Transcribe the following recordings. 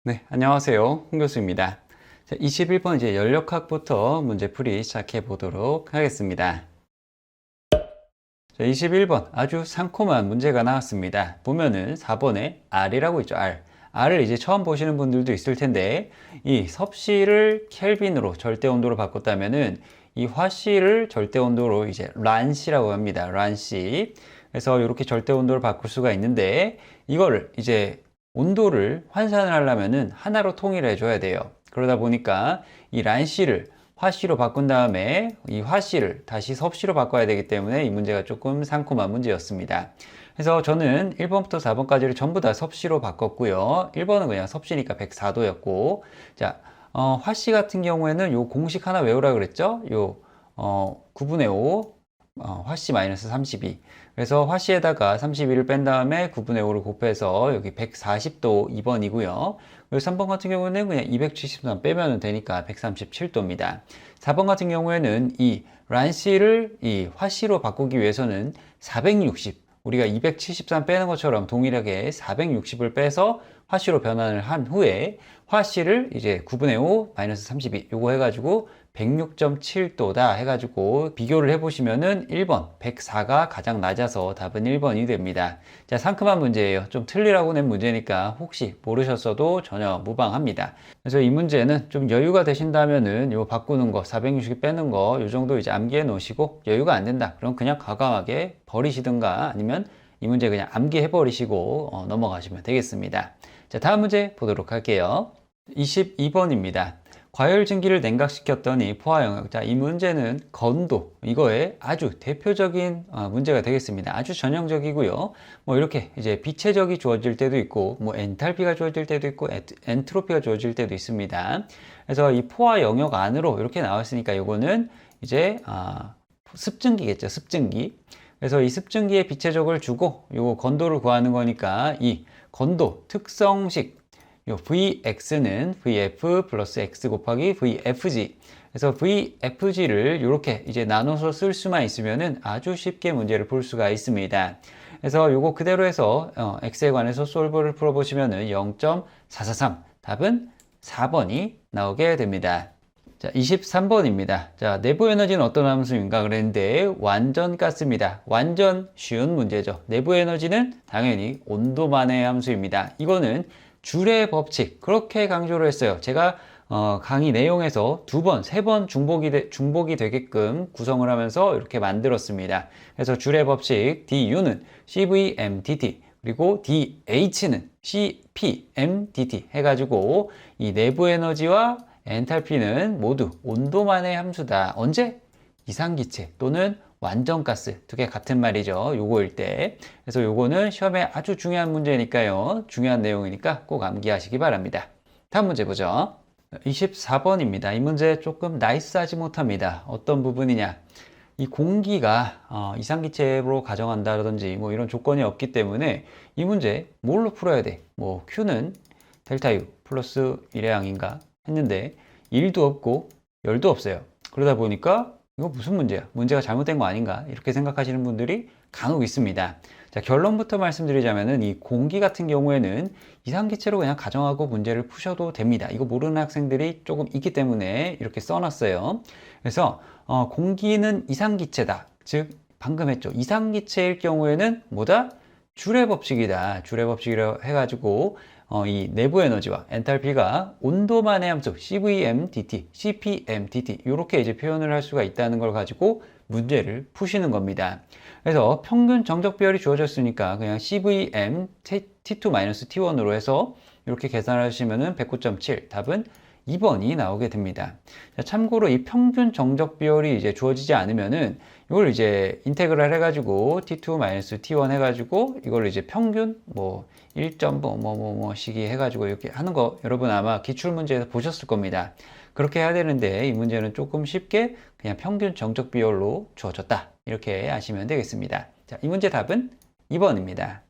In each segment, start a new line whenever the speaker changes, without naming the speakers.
네, 안녕하세요. 홍 교수입니다. 자, 21번 이제 연력학부터 문제풀이 시작해 보도록 하겠습니다. 자, 21번 아주 상콤한 문제가 나왔습니다. 보면은 4번에 R이라고 있죠. R. R을 이제 처음 보시는 분들도 있을 텐데 이 섭씨를 켈빈으로 절대 온도로 바꿨다면은 이 화씨를 절대 온도로 이제 란씨라고 합니다. 란씨. 그래서 이렇게 절대 온도를 바꿀 수가 있는데 이거를 이제 온도를 환산을 하려면은 하나로 통일해 줘야 돼요. 그러다 보니까 이 란씨를 화씨로 바꾼 다음에 이 화씨를 다시 섭씨로 바꿔야 되기 때문에 이 문제가 조금 상콤한 문제였습니다. 그래서 저는 1번부터 4번까지를 전부 다 섭씨로 바꿨고요. 1번은 그냥 섭씨니까 104도였고, 자, 화씨 같은 경우에는 요 공식 하나 외우라 그랬죠? 9분의 5, 화씨 마이너스 32. 그래서 화씨에다가 32를 뺀 다음에 9분의 5를 곱해서 여기 140도 2번이고요. 그리고 3번 같은 경우는 그냥 273 빼면 되니까 137도입니다. 4번 같은 경우에는 이 란씨를 이 화씨로 바꾸기 위해서는 460, 우리가 273 빼는 것처럼 동일하게 460을 빼서 화씨로 변환을 한 후에 화씨를 이제 9분의 5 마이너스 32 요거 해가지고 106.7도다 해가지고 비교를 해보시면은 1번 104가 가장 낮아서 답은 1번이 됩니다. 자, 상큼한 문제예요. 좀 틀리라고 낸 문제니까 혹시 모르셨어도 전혀 무방합니다. 그래서 이 문제는 좀 여유가 되신다면은 요 바꾸는 거 460 빼는 거 요 정도 이제 암기해 놓으시고, 여유가 안 된다 그럼 그냥 과감하게 버리시든가 아니면 이 문제 그냥 암기해 버리시고 넘어가시면 되겠습니다. 자, 다음 문제 보도록 할게요. 22번입니다. 과열증기를 냉각시켰더니 포화 영역. 자, 이 문제는 건도, 이거의 아주 대표적인 문제가 되겠습니다. 아주 전형적이고요. 뭐 이렇게 이제 비체적이 주어질 때도 있고, 뭐 엔탈피가 주어질 때도 있고, 엔트로피가 주어질 때도 있습니다. 그래서 이 포화 영역 안으로 이렇게 나왔으니까 이거는 이제 습증기겠죠. 습증기. 그래서 이 습증기에 비체적을 주고 요 건도를 구하는 거니까 이 건도 특성식 요 Vx는 Vf 플러스 X 곱하기 Vfg. 그래서 Vfg를 이렇게 이제 나눠서 쓸 수만 있으면은 아주 쉽게 문제를 풀 수가 있습니다. 그래서 요거 그대로 해서 X에 관해서 솔브를 풀어보시면은 0.443. 답은 4번이 나오게 됩니다. 자, 23번입니다. 자, 내부 에너지는 어떤 함수인가 그랬는데 완전 가스입니다. 완전 쉬운 문제죠. 내부 에너지는 당연히 온도만의 함수입니다. 이거는 줄의 법칙, 그렇게 강조를 했어요. 제가 강의 내용에서 두 번, 세 번 중복이 되게끔 구성을 하면서 이렇게 만들었습니다. 그래서 줄의 법칙 du는 CVMDT 그리고 DH는 CPMDT 해가지고 이 내부 에너지와 엔탈피는 모두 온도만의 함수다. 언제? 이상기체 또는 완전가스 두 개 같은 말이죠. 요거일 때. 그래서 요거는 시험에 아주 중요한 문제니까요. 중요한 내용이니까 꼭 암기하시기 바랍니다. 다음 문제 보죠. 24번입니다. 이 문제 조금 나이스하지 못합니다. 어떤 부분이냐? 이 공기가 이상기체로 가정한다든지 뭐 이런 조건이 없기 때문에 이 문제 뭘로 풀어야 돼? 뭐 Q는 델타 U 플러스 1의 양인가 했는데 1도 없고 열도 없어요. 그러다 보니까 이거 무슨 문제야? 문제가 잘못된 거 아닌가? 이렇게 생각하시는 분들이 간혹 있습니다. 자, 결론부터 말씀드리자면은 이 공기 같은 경우에는 이상기체로 그냥 가정하고 문제를 푸셔도 됩니다. 이거 모르는 학생들이 조금 있기 때문에 이렇게 써놨어요. 그래서 공기는 이상기체다. 즉 방금 했죠. 이상기체일 경우에는 뭐다? 줄의 법칙이다. 줄의 법칙이라고 해가지고 이 내부 에너지와 엔탈피가 온도만의 함수 CVMDT, CPMDT 이렇게 이제 표현을 할 수가 있다는 걸 가지고 문제를 푸시는 겁니다. 그래서 평균 정적 비율이 주어졌으니까 그냥 CVM T2-T1으로 해서 이렇게 계산하시면은 109.7 답은 2번이 나오게 됩니다. 참고로 이 평균 정적 비율이 이제 주어지지 않으면은 이걸 이제 인테그랄 해가지고 T2-T1 해가지고 이걸 이제 평균 뭐 1.뭐 시기 해가지고 이렇게 하는 거 여러분 아마 기출문제에서 보셨을 겁니다. 그렇게 해야 되는데 이 문제는 조금 쉽게 그냥 평균 정적 비율로 주어졌다. 이렇게 아시면 되겠습니다. 자, 이 문제 답은 2번입니다.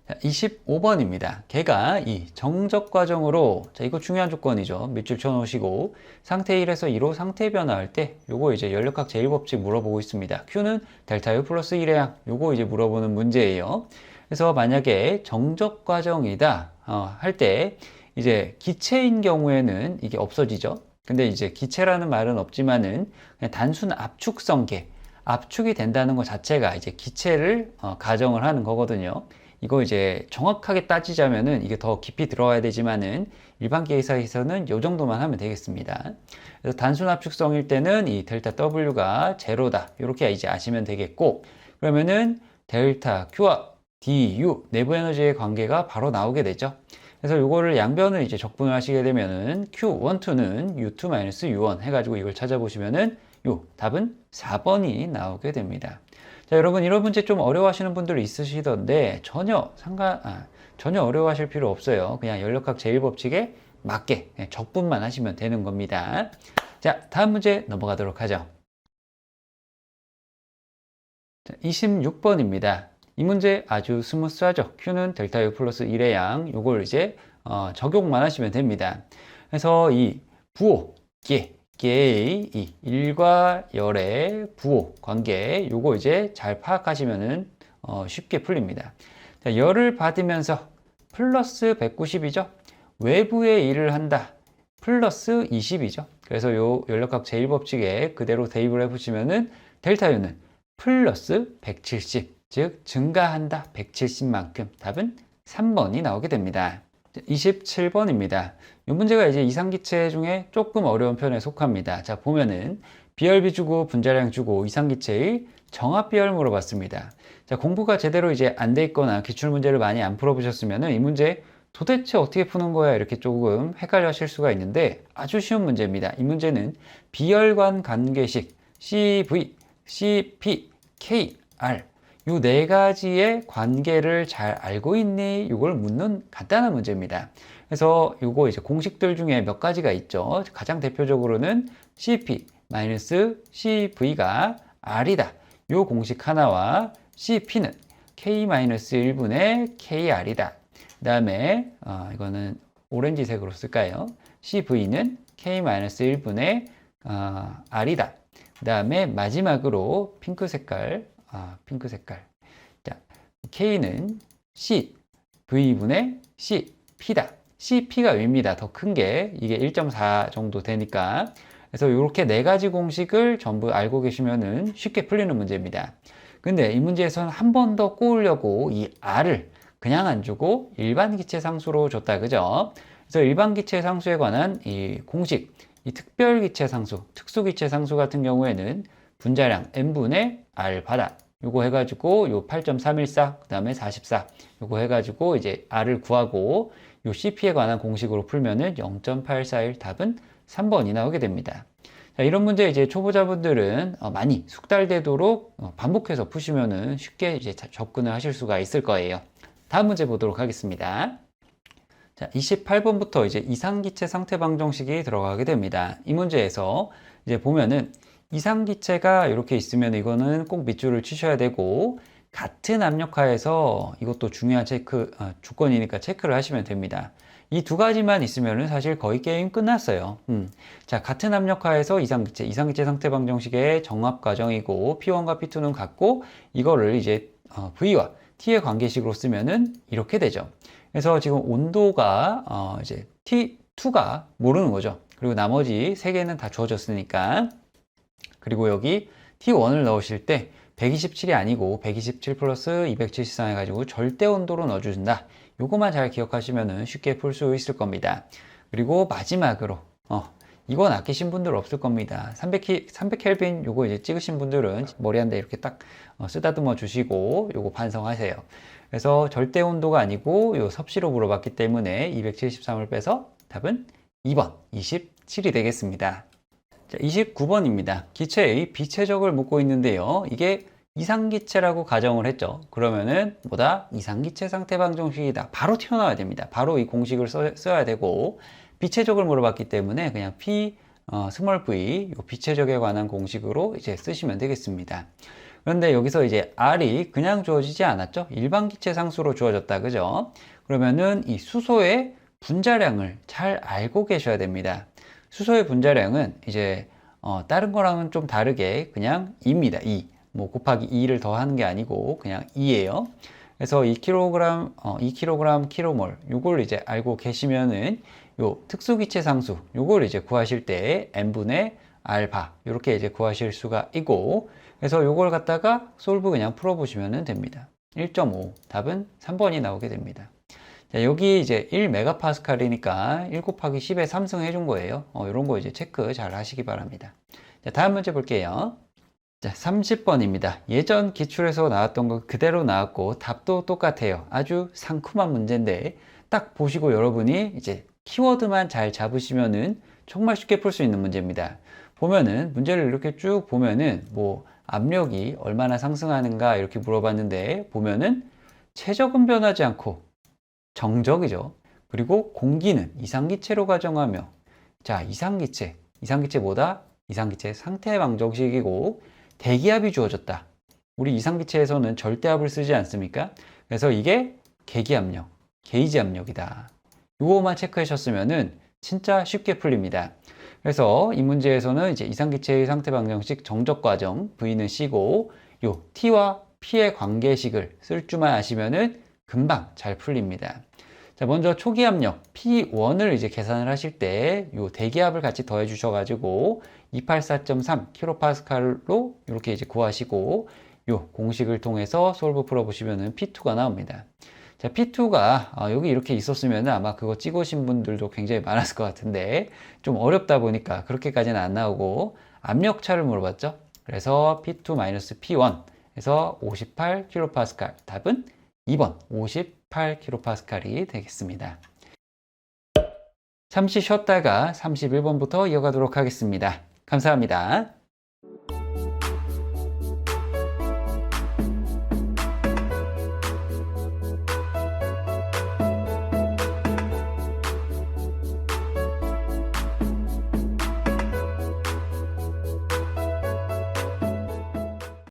25번입니다. 걔가 이 정적 과정으로, 자, 이거 중요한 조건이죠. 밑줄 쳐놓으시고, 상태 1에서 2로 상태 변화할 때, 요거 이제 연력학 제1법칙 물어보고 있습니다. Q는 델타 U 플러스 1의 양, 요거 이제 물어보는 문제예요. 그래서 만약에 정적 과정이다, 할 때, 이제 기체인 경우에는 이게 없어지죠. 근데 이제 기체라는 말은 없지만은 그냥 단순 압축성계, 압축이 된다는 것 자체가 이제 기체를 가정을 하는 거거든요. 이거 이제 정확하게 따지자면은 이게 더 깊이 들어가야 되지만은 일반 계산에서는 이 정도만 하면 되겠습니다. 그래서 단순 압축성일 때는 이 델타 W가 제로다. 이렇게 이제 아시면 되겠고, 그러면은 델타 Q와 DU 내부 에너지의 관계가 바로 나오게 되죠. 그래서 이거를 양변을 이제 적분을 하시게 되면은 Q12는 U2-U1 해가지고 이걸 찾아보시면은 요 답은 4번이 나오게 됩니다. 자, 여러분 이런 문제 좀 어려워하시는 분들 있으시던데 전혀 어려워하실 필요 없어요. 그냥 연력학 제1법칙에 맞게 적분만 하시면 되는 겁니다. 자, 다음 문제 넘어가도록 하죠. 자, 26번입니다. 이 문제 아주 스무스하죠. Q는 델타 U 플러스 1의 양, 요걸 이제 적용만 하시면 됩니다. 그래서 이 부호, 계의 이 일과 열의 부호 관계, 요거 이제 잘 파악하시면은 쉽게 풀립니다. 자, 열을 받으면서 플러스 190이죠. 외부에 일을 한다. 플러스 20이죠. 그래서 요 연력학 제1법칙에 그대로 대입을 해보시면은 델타 U는 플러스 170, 즉 증가한다 170만큼. 답은 3번이 나오게 됩니다. 27번입니다. 이 문제가 이제 이상기체 중에 조금 어려운 편에 속합니다. 자, 보면은 비열비 주고 분자량 주고 이상기체의 정합비열 물어봤습니다. 자, 공부가 제대로 이제 안 돼 있거나 기출문제를 많이 안 풀어보셨으면은 이 문제 도대체 어떻게 푸는 거야? 이렇게 조금 헷갈려 하실 수가 있는데 아주 쉬운 문제입니다. 이 문제는 비열관 관계식 CV, CP, KR 요 네 가지의 관계를 잘 알고 있니? 이걸 묻는 간단한 문제입니다. 그래서 요거 이제 공식들 중에 몇 가지가 있죠. 가장 대표적으로는 CP-CV가 R이다. 요 공식 하나와 CP는 K-1분의 KR이다. 그 다음에 이거는 오렌지색으로 쓸까요? CV는 K-1분의 R이다. 그 다음에 마지막으로 핑크 색깔. 자, K는 CV분의 CP다. CP가 위입니다. 더 큰 게 이게 1.4 정도 되니까. 그래서 이렇게 네 가지 공식을 전부 알고 계시면은 쉽게 풀리는 문제입니다. 근데 이 문제에서는 한 번 더 꼬으려고 이 R을 그냥 안 주고 일반 기체 상수로 줬다. 그죠? 그래서 일반 기체 상수에 관한 이 공식, 이 특별 기체 상수, 특수 기체 상수 같은 경우에는 분자량 n분의 R 바다. 요거 해가지고 요 8.314, 그 다음에 44. 요거 해가지고 이제 R을 구하고 요 CP에 관한 공식으로 풀면은 0.841 답은 3번이 나오게 됩니다. 자, 이런 문제 이제 초보자분들은 많이 숙달되도록 반복해서 푸시면은 쉽게 이제 접근을 하실 수가 있을 거예요. 다음 문제 보도록 하겠습니다. 자, 28번부터 이제 이상기체 상태 방정식이 들어가게 됩니다. 이 문제에서 이제 보면은 이상기체가 이렇게 있으면 이거는 꼭 밑줄을 치셔야 되고, 같은 압력하에서 이것도 중요한 조건이니까 체크를 하시면 됩니다. 이 두 가지만 있으면 사실 거의 게임 끝났어요. 자, 같은 압력하에서 이상기체 상태 방정식의 정합 과정이고, P1과 P2는 같고, 이거를 이제 V와 T의 관계식으로 쓰면은 이렇게 되죠. 그래서 지금 온도가 이제 T2가 모르는 거죠. 그리고 나머지 세 개는 다 주어졌으니까. 그리고 여기 T1을 넣으실 때 127이 아니고 127 플러스 273 해가지고 절대 온도로 넣어준다. 요거만 잘 기억하시면 쉽게 풀 수 있을 겁니다. 그리고 마지막으로 이건 아끼신 분들 없을 겁니다. 300켈빈 요거 이제 찍으신 분들은 머리 한 대 이렇게 딱 쓰다듬어 주시고 요거 반성하세요. 그래서 절대 온도가 아니고 요 섭씨로 물어봤기 때문에 273을 빼서 답은 2번 27이 되겠습니다. 자, 29번입니다. 기체의 비체적을 묻고 있는데요. 이게 이상기체라고 가정을 했죠. 그러면은 이상기체 상태 방정식이다. 바로 튀어나와야 됩니다. 바로 이 공식을 써야 되고, 비체적을 물어봤기 때문에 그냥 스몰 v 요 비체적에 관한 공식으로 이제 쓰시면 되겠습니다. 그런데 여기서 이제 R이 그냥 주어지지 않았죠. 일반 기체 상수로 주어졌다. 그죠? 그러면은 이 수소의 분자량을 잘 알고 계셔야 됩니다. 수소의 분자량은 이제 다른 거랑은 좀 다르게 그냥 2입니다. 2. 뭐 곱하기 2를 더하는 게 아니고 그냥 2예요. 그래서 2kg 킬로몰 요걸 이제 알고 계시면은 요 특수기체 상수 요걸 이제 구하실 때 n분의 알바 이렇게 이제 구하실 수가 있고, 그래서 요걸 갖다가 솔브 그냥 풀어보시면 됩니다. 1.5 답은 3번이 나오게 됩니다. 자, 여기 이제 1메가파스칼이니까 1 곱하기 10에 3승 해준 거예요. 이런 거 이제 체크 잘 하시기 바랍니다. 자, 다음 문제 볼게요. 자, 30번입니다. 예전 기출에서 나왔던 거 그대로 나왔고 답도 똑같아요. 아주 상큼한 문제인데 딱 보시고 여러분이 이제 키워드만 잘 잡으시면은 정말 쉽게 풀 수 있는 문제입니다. 보면은 문제를 이렇게 쭉 보면은 뭐 압력이 얼마나 상승하는가 이렇게 물어봤는데, 보면은 최적은 변하지 않고 정적이죠. 그리고 공기는 이상기체로 가정하며, 자, 이상기체 뭐다? 이상기체 상태 방정식이고 대기압이 주어졌다. 우리 이상기체에서는 절대압을 쓰지 않습니까? 그래서 이게 계기압력, 게이지 압력이다. 요거만 체크하셨으면은 진짜 쉽게 풀립니다. 그래서 이 문제에서는 이제 이상기체의 상태 방정식 정적 과정 V는 C고, 요 T와 P의 관계식을 쓸 줄만 아시면은 금방 잘 풀립니다. 자, 먼저 초기 압력 P1을 이제 계산을 하실 때 요 대기압을 같이 더해 주셔가지고 284.3 kPa로 이렇게 이제 구하시고, 요 공식을 통해서 솔브 풀어보시면은 P2가 나옵니다. 자, P2가 여기 이렇게 있었으면 아마 그거 찍으신 분들도 굉장히 많았을 것 같은데 좀 어렵다 보니까 그렇게까지는 안 나오고 압력차를 물어봤죠. 그래서 P2-P1 해서 58 kPa. 답은 2번 58 kPa이 되겠습니다. 잠시 쉬었다가 31번부터 이어가도록 하겠습니다. 감사합니다.